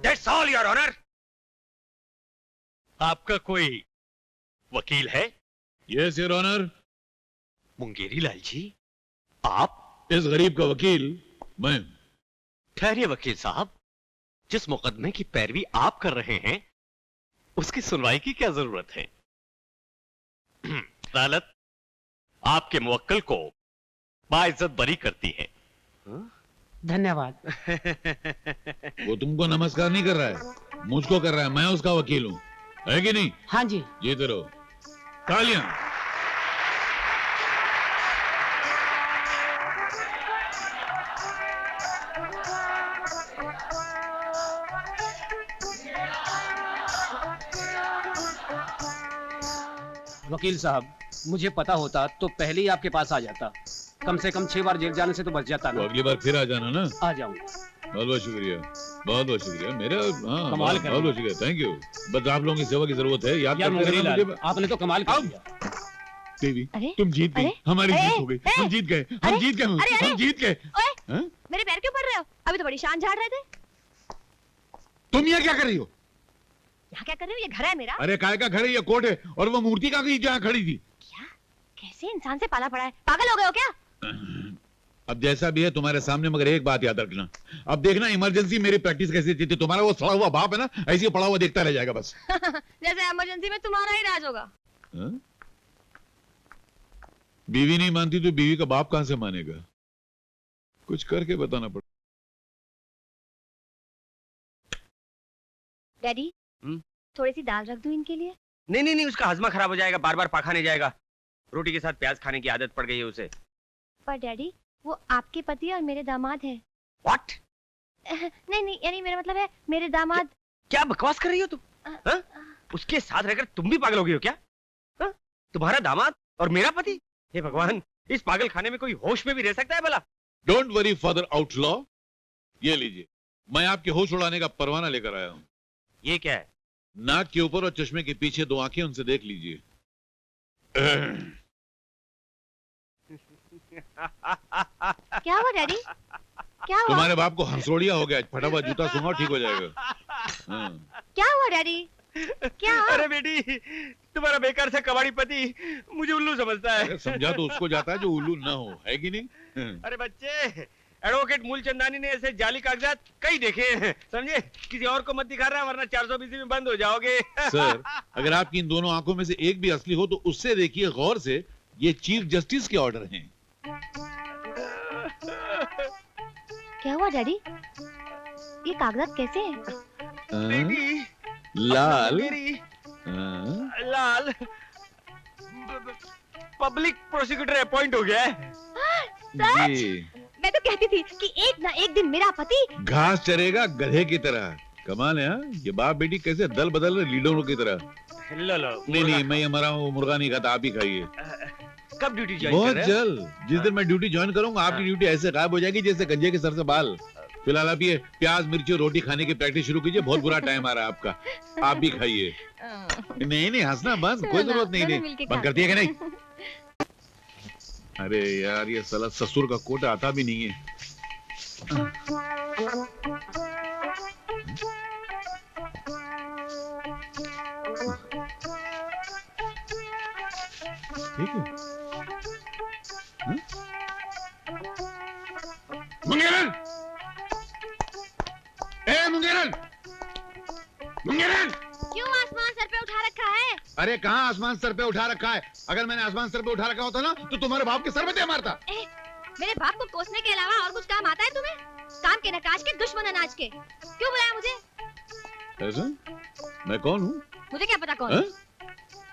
That's all, Your Honor. आपका कोई वकील है? Yes your honour. Mungeri Lal ji, आप? इस गरीब का वकील मैं। ठहरिए वकील साहब, जिस मुकदमे की पैरवी आप कर रहे हैं उसकी सुनवाई की क्या जरूरत है? अदालत आपके मुवक्किल को बाइज्जत बरी करती है। धन्यवाद। वो तुमको नमस्कार नहीं कर रहा है, मुझको कर रहा है। मैं उसका वकील हूँ, है कि नहीं? हाँ जी। जीते रहो। तालियां। वकील साहब, मुझे पता होता तो पहले ही आपके पास आ जाता। कम से कम 6 बार जेल जाने से तो बच जाता तो ना। अगली बार फिर आ जाना ना। आ जाऊंगा। बहुत बहुत शुक्रिया, बहुत बहुत शुक्रिया। मेरा हाँ, कमाल बहुत बहुत शुक्रिया, थैंक यू। बस आप लोगों की सेवा की जरूरत है, याद करते रहना मुझे। आपने तो कमाल कर दिया। देवी, अरे? तुम जीत गई, हमारी जीत हो गई। हम जीत गए, हम जीत गए, हम जीत गए। ओए, मेरे पैर क्यों पड़ रहे हो? अभी तो बड़ी शान झाड़ रहे थे। तुम यहाँ क्या कर रही हो? यहाँ क्या कर रही हो? ये घर है मेरा। अरे काय का घर है, ये कोर्ट है। और वो मूर्ति कहाँ गई जहाँ खड़ी थी? क्या? कैसे इंसान से पाला पड़ा है? पागल हो गए हो क्या? अब जैसा भी है तुम्हारे सामने, मगर एक बात याद रखना। अब देखना इमरजेंसी मेरी प्रैक्टिस कैसी थी। तुम्हारा वो सड़ा हुआ बाप है ना, ऐसे ही पड़ा हुआ देखता रह जाएगा बस। जैसे इमरजेंसी में तुम्हारा ही राज होगा। हा? बीवी नहीं मानती तो बीवी का बाप कहां से मानेगा? कुछ करके बताना पड़ेगा। डैडी, थोड़ी सी दाल रख दूं इनके लिए? नहीं नहीं नहीं, उसका हजमा खराब हो जाएगा, बार बार पाखाने जाएगा। रोटी के साथ प्याज खाने की आदत पड़ गई है उसे। पर डैडी, वो आपके पति और मेरे दामाद हैं। What? नहीं नहीं, यानी मेरा मतलब है मेरे दामाद। क्या बकवास कर रही हो तुम? हा? उसके साथ रहकर तुम भी पागल हो गई हो क्या? हा? तुम्हारा दामाद और मेरा पति? हे भगवान, इस पागल खाने में कोई होश में भी रह सकता है भला? डोंट वरी फादर आउटलॉ, ये लीजिए, मैं आपके होश उड़ाने का परवाना लेकर आया हूं। ये क्या है? नाक के ऊपर और चश्मे के पीछे 2 आंखें, उनसे देख लीजिए। क्या हुआ डैडी? क्या हुआ? तुम्हारे बाप को हंसोड़िया हो गया, फटा हुआ जूता सूंघो ठीक हो जाएगा। हाँ। क्या हुआ डैडी? क्या? अरे बेटी, तुम्हारा बेकार से कबाड़ी पति मुझे उल्लू समझता है। समझा तो उसको जाता है जो उल्लू ना हो, है कि नहीं? अरे बच्चे, एडवोकेट मूलचंदानी ने ऐसे जाली कागजात कई देखे हैं, समझे? किसी और को मत दिखा रहा, वरना 420 में बंद हो जाओगे। सर, अगर आपकी इन दोनों आंखों में से एक भी असली हो तो उससे देखिए गौर से, ये चीफ जस्टिस के ऑर्डर हैं। क्या हुआ डैडी? ये कागजात कैसे हैं? बेटी, लाल, लाल पब्लिक प्रोसिक्यूटर अपॉइंट हो गया है। जी। मैं तो कहती थी कि एक ना एक दिन मेरा पति घास चरेगा गधे की तरह। कमाल है, हाँ? ये बाप बेटी कैसे दल बदल रहे लीडरों की तरह। लो लो, नहीं नहीं, मैं ये मरा हूँ, मुर्गा नहीं खाता, आप ही खाइए। कब ड्यूटी ज्वाइन कर बहुत रहे हैं? जल्द। जिस दिन मैं ड्यूटी ज्वाइन करूंगा, आपकी ड्यूटी ऐसे गायब हो जाएगी जैसे गंजे के सर से बाल। फिलहाल आप ये प्याज मिर्ची और रोटी खाने की प्रैक्टिस शुरू कीजिए, बहुत बुरा टाइम आ रहा है आपका। आप भी खाइए। नहीं नहीं, हंसना बस, कोई जरूरत नहीं। बंद करती है कि नहीं? अरे यार, ये साला ससुर का कोटा आता भी नहीं है। ठीक है। मुंगेरन! ए मुंगेरन! मुंगेरन! क्यों आसमान सर पे उठा रखा है? अरे कहाँ आसमान सर पे उठा रखा है? अगर मैंने आसमान सर पे उठा रखा होता ना तो तुम्हारे बाप के सर पे दे मारता। मेरे बाप को कोसने के अलावा और कुछ काम आता है तुम्हें? काम के नकाश के, दुश्मन अनाज के। क्यों बुलाया मुझे? ऐसा? मैं कौन हूँ? मुझे क्या पता कौन है?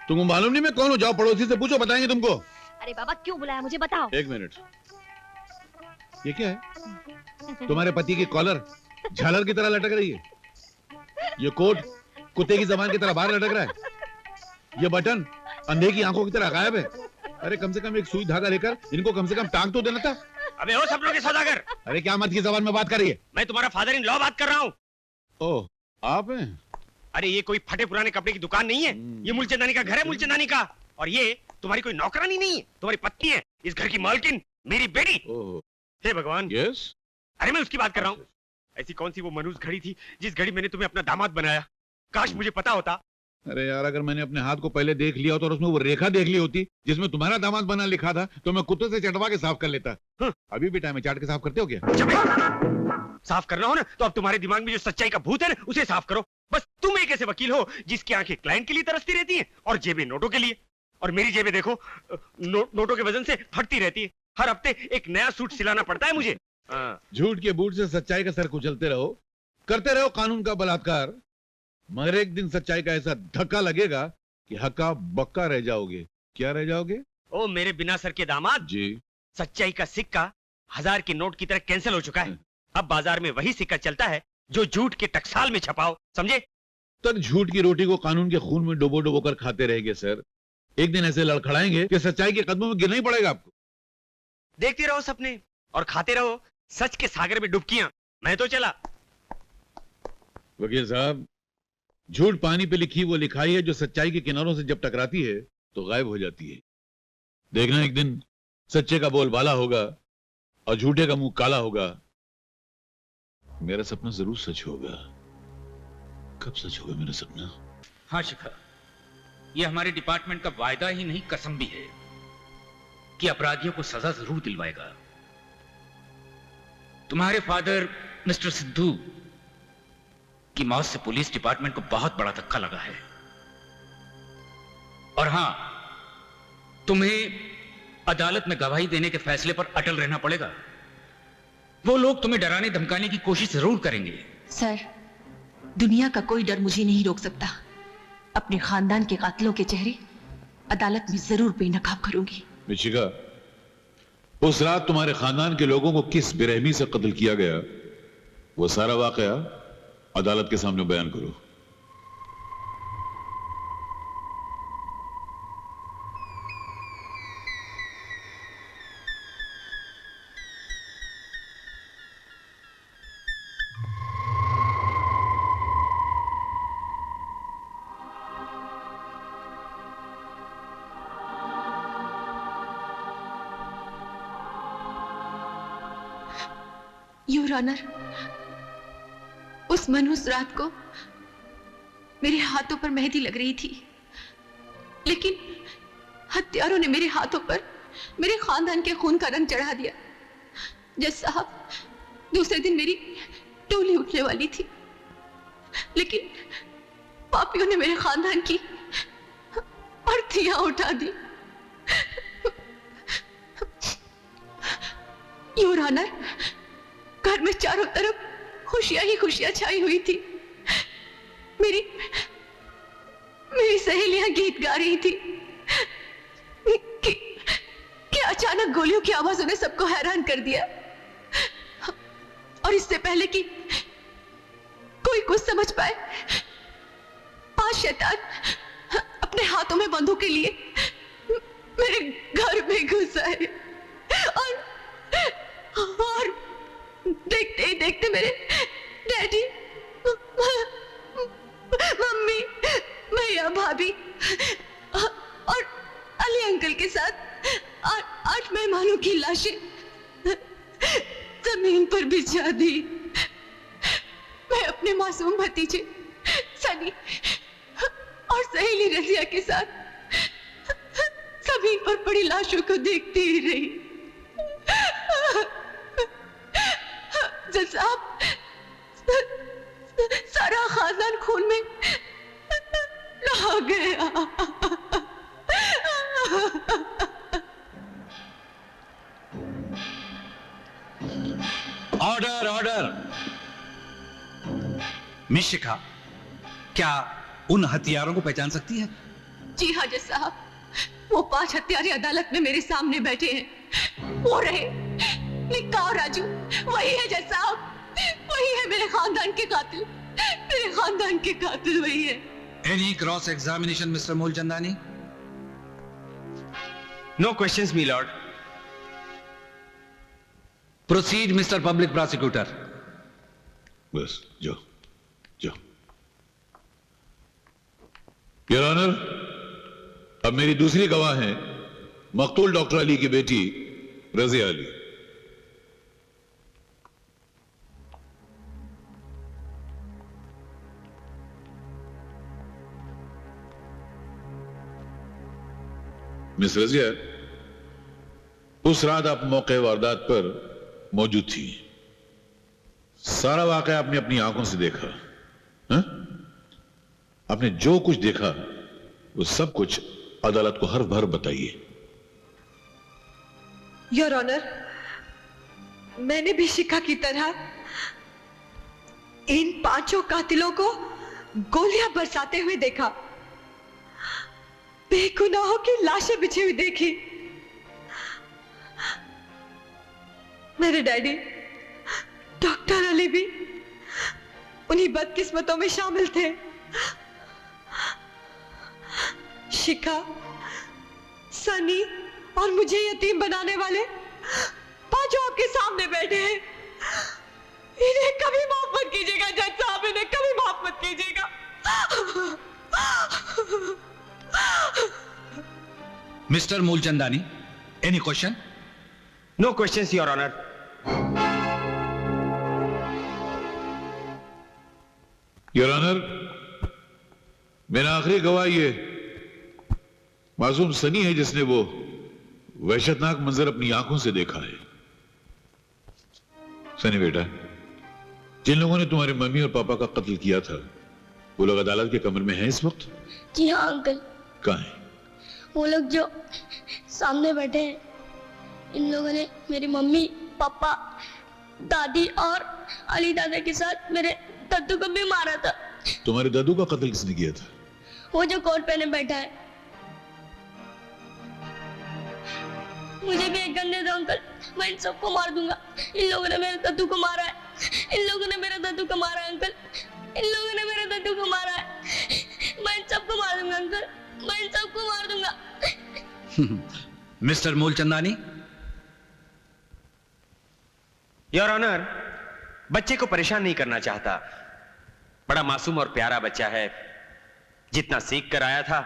तुमको मालूम नहीं मैं कौन हूँ? जाओ पड़ोसी से पूछो, बताएंगे तुमको। अरे बाबा, क्यों बुलाया मुझे, बताओ। एक मिनट, ये क्या है? तुम्हारे पति की कॉलर झालर की तरह लटक रही है। ये कोट कुत्ते की जबान की तरह बाहर लटक रहा है। ये बटन अंधे की आंखों की तरह गायब है। अरे कम से कम एक सुई धागा लेकर इनको कम से कम टांग तो देना था। अबे ओ सपनों के सौदागर! अरे क्या मत की जबान में बात कर रही है? मैं तुम्हारा फादर इन लॉ बात कर रहा हूँ। ओह, आप हैं? अरे ये कोई फटे पुराने कपड़े की दुकान नहीं है, ये मूलचंदानी का घर है, मूलचंदानी का। और ये तुम्हारी कोई नौकरानी नहीं है, तुम्हारी पत्नी है, इस घर की मालकिन, मेरी बेटी। ओह, हे भगवान! यस? अरे मैं उसकी बात कर रहा हूँ। ऐसी कौन सी वो मनहूस घड़ी थी जिस घड़ी मैंने तुम्हें अपना दामाद बनाया? काश मुझे पता होता। अरे यार, अगर मैंने अपने हाथ को पहले देख लिया होता और उसमें वो रेखा देख ली होती जिसमें तुम्हारा दामाद बना लिखा था, तो मैं कुत्ते से चटवा के साफ कर लेता। अभी भी टाइम है, चाट के साफ करते हो क्या? साफ करना हो ना तो अब तुम्हारे दिमाग में जो सच्चाई का भूत है ना उसे साफ करो। बस तुम एक ऐसे वकील हो जिसकी आंखें क्लाइंट के लिए तरसती रहती हैं और जेबें नोटों के लिए। और मेरी जेबें देखो, नोटों के वजन से फटती रहती है। हर हफ्ते एक नया सूट सिलाना पड़ता है मुझे। झूठ के बूट से सच्चाई का सर कुचलते रहो, करते रहो कानून का बलात्कार, मगर एक दिन सच्चाई का ऐसा धक्का लगेगा कि हक्का बक्का रह जाओगे। क्या रह जाओगे? ओ मेरे बिना सर के दामाद जी, सच्चाई का सिक्का 1000 के नोट की तरह कैंसिल हो चुका है। अब बाजार में वही सिक्का चलता है जो झूठ के टकसाल में छपाओ, समझे? तक झूठ की रोटी को कानून के खून में डुबो डुबो कर खाते रहेंगे सर। एक दिन ऐसे लड़खड़ाएंगे कि सच्चाई के कदमों में गिरना ही पड़ेगा आपको। देखते रहो सपने और खाते रहो सच के सागर में डुबकियां। मैं तो चला। वकील साहब, झूठ पानी पे लिखी वो लिखाई है जो सच्चाई के किनारों से जब टकराती है तो गायब हो जाती है। देखना एक दिन सच्चे का बोलबाला होगा और झूठे का मुंह काला होगा। मेरा सपना जरूर सच होगा। कब सच होगा मेरा सपना? हाँ शिखा, यह हमारे डिपार्टमेंट का वायदा ही नहीं कसम भी है कि अपराधियों को सजा जरूर दिलवाएगा। तुम्हारे फादर मिस्टर सिद्धू की मौत से पुलिस डिपार्टमेंट को बहुत बड़ा धक्का लगा है। और हां, तुम्हें अदालत में गवाही देने के फैसले पर अटल रहना पड़ेगा। वो लोग तुम्हें डराने धमकाने की कोशिश जरूर करेंगे। सर, दुनिया का कोई डर मुझे नहीं रोक सकता। अपने खानदान के कातिलों के चेहरे अदालत में जरूर बेनकाब करूंगी। मिशिका, उस रात तुम्हारे खानदान के लोगों को किस बेरहमी से कत्ल किया गया, वो सारा वाकया अदालत के सामने बयान करो। योर ऑनर, उस मनहूस रात को मेरे हाथों पर मेहंदी लग रही थी, लेकिन हत्यारों ने मेरे हाथों पर मेरे खानदान के खून का रंग चढ़ा दिया। जज साहब, दूसरे दिन मेरी टोली उठने वाली थी, लेकिन पापियों ने मेरे खानदान की अर्थियां उठा दी। योर ऑनर, घर में चारों तरफ खुशियां ही खुशियां छाई हुई थी। मेरी सहेलियां गीत गा रही थी कि अचानक गोलियों की आवाजों ने सबको हैरान कर दिया। और इससे पहले कि कोई कुछ समझ पाए, 5 शैतान अपने हाथों में बंदूकें लिए मेरे घर में घुस आए और देखते ही देखते मेरे डैडी, मम्मी, भैया, भाभी और अली अंकल के साथ 8 मेहमानों की लाशें जमीन पर बिछा दी। मैं अपने मासूम भतीजे सनी और सहेली रजिया के साथ जमीन पर पड़ी लाशों को देखती ही रही। जज साहब, सारा खानदान खून में नहा गया। Order, order. मिस शिखा, क्या उन हथियारों को पहचान सकती है? जी हाँ जज साहब, वो 5 हत्यारे अदालत में मेरे सामने बैठे हैं। वो रहे निक्का और राजू, वही है जज साहब, वही है मेरे खानदान के कातिल। मेरे खानदान के कातिल वही है। Any cross examination mister Moolchandani? No questions my lord. Proceed mister public prosecutor. बस जाओ जाओ। योर ऑनर, अब मेरी दूसरी गवाह है मकतूल डॉक्टर अली की बेटी रजिया अली। मिस रजिया, उस रात आप मौके वारदात पर मौजूद थी। सारा वाकया आपने अपनी आंखों से देखा। हा? आपने जो कुछ देखा वो सब कुछ अदालत को हर भर बताइए। योर ऑनर, मैंने भी शिखा की तरह इन 5 कातिलों को गोलियां बरसाते हुए देखा, बेगुनाहों की लाशें बिछी हुई देखी। मेरे डैडी डॉक्टर अली भी उन्हीं बदकिस्मतों में शामिल थे। शिखा, सनी और मुझे यतीम बनाने वाले 5 आपके सामने बैठे हैं। इन्हें कभी माफ मत कीजिएगा जज साहब, इन्हें कभी माफ मत कीजिएगा। Mister Moolchandani, any question? No questions your honour. Your honour, मेरा आखिरी गवाह ये मासूम सनी है जिसने वो वहशतनाक मंजर अपनी आंखों से देखा है। सनी बेटा, जिन लोगों ने तुम्हारे मम्मी और पापा का कत्ल किया था वो लोग अदालत के कमरे में हैं इस वक्त? जी हाँ अंकल। कहाँ हैं? वो लोग जो सामने बैठे हैं, इन लोगों ने मेरी मम्मी, पापा, दादी और अली दादा के साथ मेरे दद्दू को भी मारा था। तुम्हारे दादू का कत्ल किसने किया था? वो जो कोट पहने बैठा है। मुझे भी एक गन दे दो अंकल, मैं इन सबको मार दूंगा। इन लोगों ने मेरे दद्दू को मारा है, इन लोगों ने मेरे दद्दू को मारा है अंकल, इन लोगों ने मेरे दद्दू को मारा है। मैं इन सबको मार दूंगा अंकल, मैं इन सबको मार दूंगा। मिस्टर मूलचंदानी। योर ऑनर, बच्चे को परेशान नहीं करना चाहता। बड़ा मासूम और प्यारा बच्चा है। जितना सीख कर आया था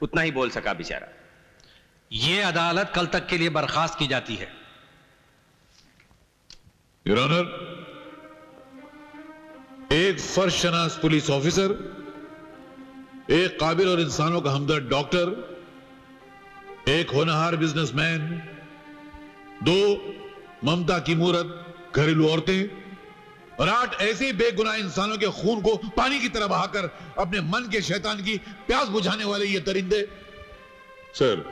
उतना ही बोल सका बेचारा। ये अदालत कल तक के लिए बर्खास्त की जाती है। योर ऑनर, एक फर्शनास पुलिस ऑफिसर, एक काबिल और इंसानों का हमदर्द डॉक्टर, एक होनहार बिजनेसमैन, 2 ममता की मूरत घरेलू औरतें और 8 ऐसे बेगुनाह इंसानों के खून को पानी की तरह बहाकर अपने मन के शैतान की प्यास बुझाने वाले ये दरिंदे। सर,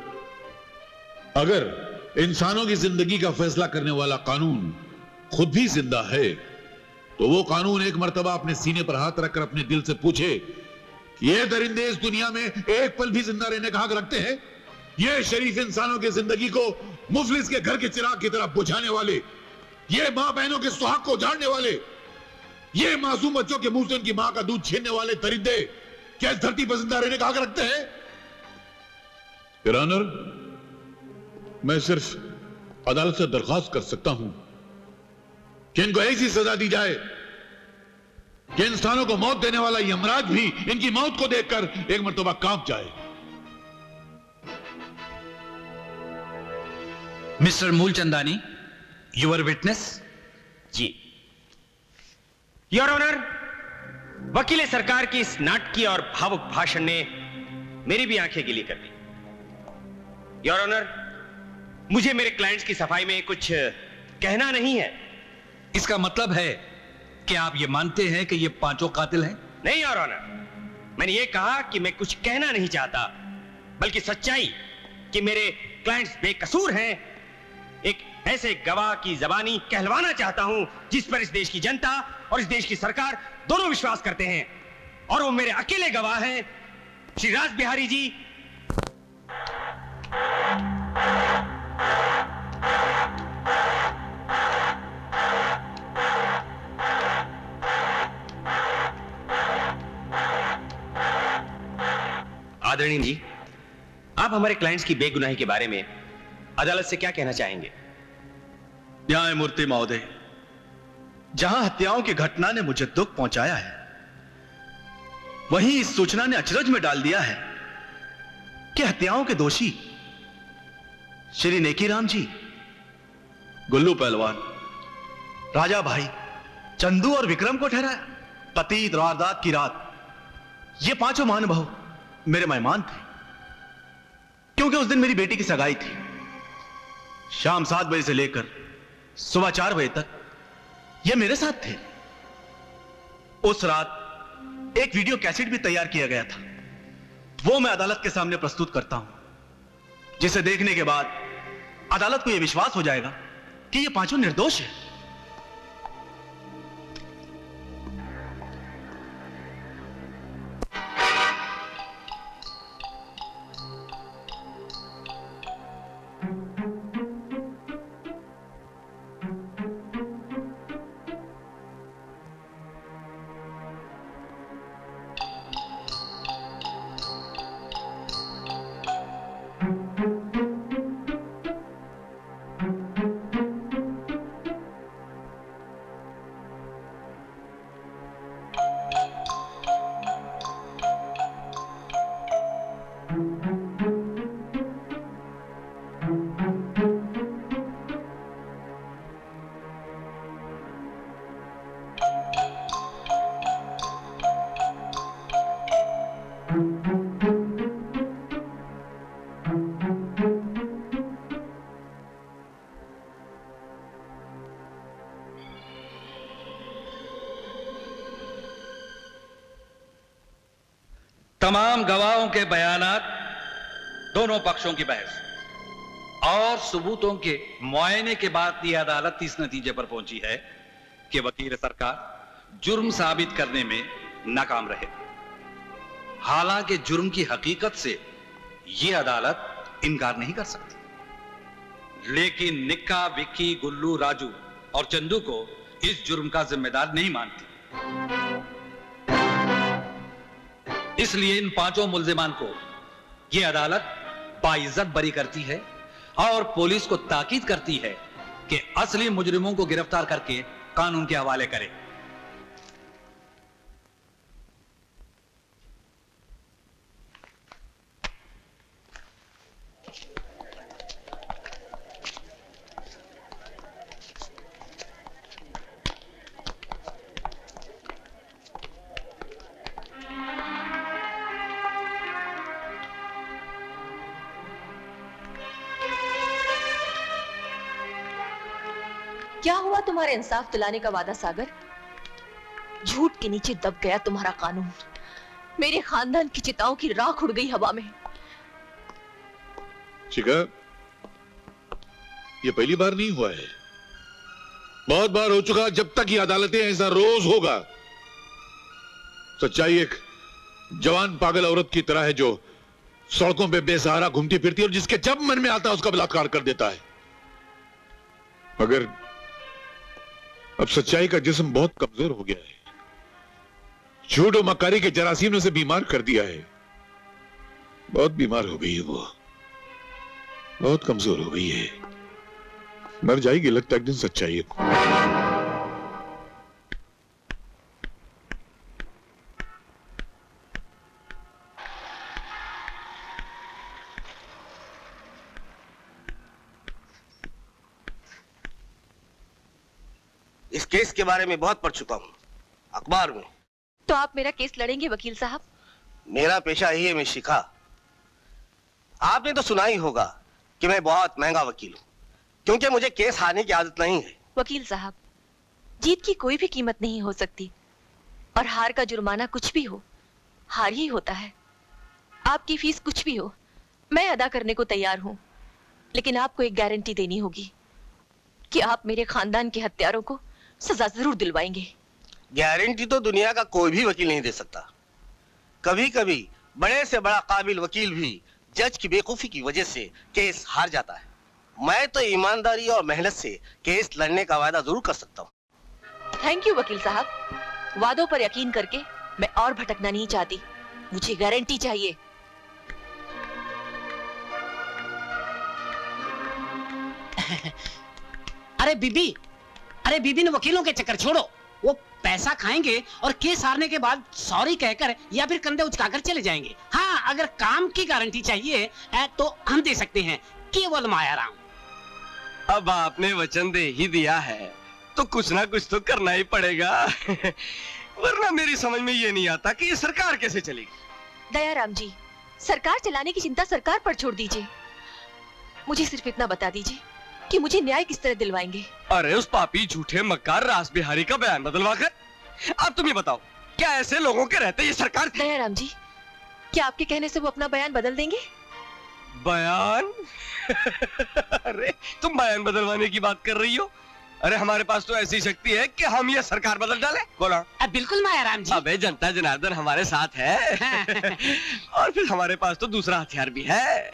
अगर इंसानों की जिंदगी का फैसला करने वाला कानून खुद भी जिंदा है तो वो कानून एक मर्तबा अपने सीने पर हाथ रखकर अपने दिल से पूछे कि ये दरिंदे इस दुनिया में एक पल भी जिंदा रहने का हक रखते हैं? ये शरीफ इंसानों की जिंदगी को मुफलिस के घर के चिराग की तरह बुझाने वाले, ये मां बहनों के सुहाग को उजाड़ने वाले, ये मासूम बच्चों के मुंह से उनकी मां का दूध छीनने वाले दरिंदे क्या इस धरती पर जिंदा रहने का हक रखते हैं? योर ऑनर, मैं सिर्फ अदालत से दरख्वास्त कर सकता हूं कि इनको ऐसी सजा दी जाए कि इंसानों को मौत देने वाला यमराज भी इनकी मौत को देखकर एक मर्तबा कांप जाए। Mister Moolchandani, your witness. जी योर ऑनर, वकील सरकार की इस नाटकीय और भावुक भाषण ने मेरी भी आंखें गीली कर दी। योर ऑनर, मुझे मेरे क्लाइंट्स की सफाई में कुछ कहना नहीं है। इसका मतलब है कि आप ये मानते हैं कि ये 5 कातिल हैं? नहीं योर ऑनर, मैंने ये कहा कि मैं कुछ कहना नहीं चाहता, बल्कि सच्चाई कि मेरे क्लाइंट्स बेकसूर हैं एक ऐसे गवाह की जबानी कहलवाना चाहता हूं जिस पर इस देश की जनता और इस देश की सरकार दोनों विश्वास करते हैं, और वो मेरे अकेले गवाह हैं, श्री राज बिहारी जी। आदरणीय जी, आप हमारे क्लाइंट्स की बेगुनाही के बारे में अदालत से क्या कहना चाहेंगे? न्यायमूर्ति महोदय, जहां हत्याओं की घटना ने मुझे दुख पहुंचाया है, वहीं इस सूचना ने अचरज में डाल दिया है कि हत्याओं के दोषी श्री नेकीराम जी, गुल्लू पहलवान, राजा भाई, चंदू और विक्रम को ठहराया। पतित वारदात की रात ये 5 महानुभाव मेरे मेहमान थे। क्योंकि उस दिन मेरी बेटी की सगाई थी। शाम 7 बजे से लेकर सुबह 4 बजे तक ये मेरे साथ थे। उस रात एक वीडियो कैसेट भी तैयार किया गया था, वो मैं अदालत के सामने प्रस्तुत करता हूं, जिसे देखने के बाद अदालत को यह विश्वास हो जाएगा कि ये पांचों निर्दोष हैं। तमाम गवाहों के बयानात, दोनों पक्षों की बहस और सबूतों के मुआयने के बाद ये अदालत इस नतीजे पर पहुंची है कि वकील सरकार जुर्म साबित करने में नाकाम रहे। हालांकि जुर्म की हकीकत से ये अदालत इनकार नहीं कर सकती, लेकिन निक्का, विक्की, गुल्लू, राजू और चंदू को इस जुर्म का जिम्मेदार नहीं मानती। इसलिए इन पांचों मुल्जिमान को यह अदालत बाइज्जत बरी करती है और पुलिस को ताकीद करती है कि असली मुजरिमों को गिरफ्तार करके कानून के हवाले करे। क्या हुआ तुम्हारे इंसाफ दिलाने का वादा सागर? झूठ के नीचे दब गया तुम्हारा कानून। मेरे खानदान की चिताओं की राख उड़ गई हवा में। शिखा, ये पहली बार नहीं हुआ है, बहुत बार हो चुका। जब तक ये अदालतें ऐसा रोज होगा। सच्चाई एक जवान पागल औरत की तरह है जो सड़कों पे बेसहारा घूमती फिरती है और जिसके जब मन में आता है उसका बलात्कार कर देता है। मगर अब सच्चाई का जिस्म बहुत कमजोर हो गया है, झूठ और मक्कारी के जरासीम ने उसे बीमार कर दिया है। बहुत बीमार हो गई है वो, बहुत कमजोर हो गई है, मर जाएगी लगता है एक दिन सच्चाई को। इस केस के बारे में बहुत पढ़ चुका हूं अखबार में। तो आप मेरा केस लड़ेंगे वकील साहब? मेरा पेशा यही है मैं शिखा। आपने तो सुना ही होगा कि मैं बहुत महंगा वकील हूं, क्योंकि मुझे केस हारने की आदत नहीं है। वकील साहब, जीत की कोई भी कीमत नहीं हो सकती और हार का जुर्माना कुछ भी हो, हार ही होता है। आपकी फीस कुछ भी हो, मैं अदा करने को तैयार हूं, लेकिन आपको एक गारंटी देनी होगी कि आप मेरे खानदान के हत्यारों को सजा जरूर दिलवाएंगे। गारंटी तो दुनिया का कोई भी वकील नहीं दे सकता। कभी कभी बड़े से बड़ा काबिल वकील भी जज की बेवकूफी की वजह से केस हार जाता है। मैं तो ईमानदारी और मेहनत से केस लड़ने का वादा जरूर कर सकता हूँ। थैंक यू वकील साहब। वादों पर यकीन करके मैं और भटकना नहीं चाहती, मुझे गारंटी चाहिए। अरे बीबी ने वकीलों के चक्कर छोड़ो। वो पैसा खाएंगे और केस हारने के बाद सॉरी कहकर या फिर कंधे उचकाकर चले जाएंगे। हाँ, अगर काम की गारंटी चाहिए तो हम दे सकते हैं, केवल मायाराम। अब आपने वचन दे ही दिया है तो कुछ ना कुछ तो करना ही पड़ेगा। वरना मेरी समझ में ये नहीं आता कि ये सरकार कैसे चलेगी। दयाराम जी, सरकार चलाने की चिंता सरकार पर छोड़ दीजिए। मुझे सिर्फ इतना बता दीजिए कि मुझे न्याय किस तरह दिलवाएंगे। अरे उस पापी झूठे मक्कार रास बिहारी का बयान बदलवा कर। अब तुम ये बताओ, क्या ऐसे लोगों के रहते ये सरकार? दयाराम जी, क्या आपके कहने से वो अपना बयान बदल देंगे? बयान? अरे तुम बयान बदलवाने की बात कर रही हो? अरे हमारे पास तो ऐसी शक्ति है कि हम ये सरकार बदल डालें। बोला। बिल्कुल मायाराम जी। अबे जनता जनार्दन हमारे साथ है। और फिर हमारे पास तो दूसरा हथियार भी है।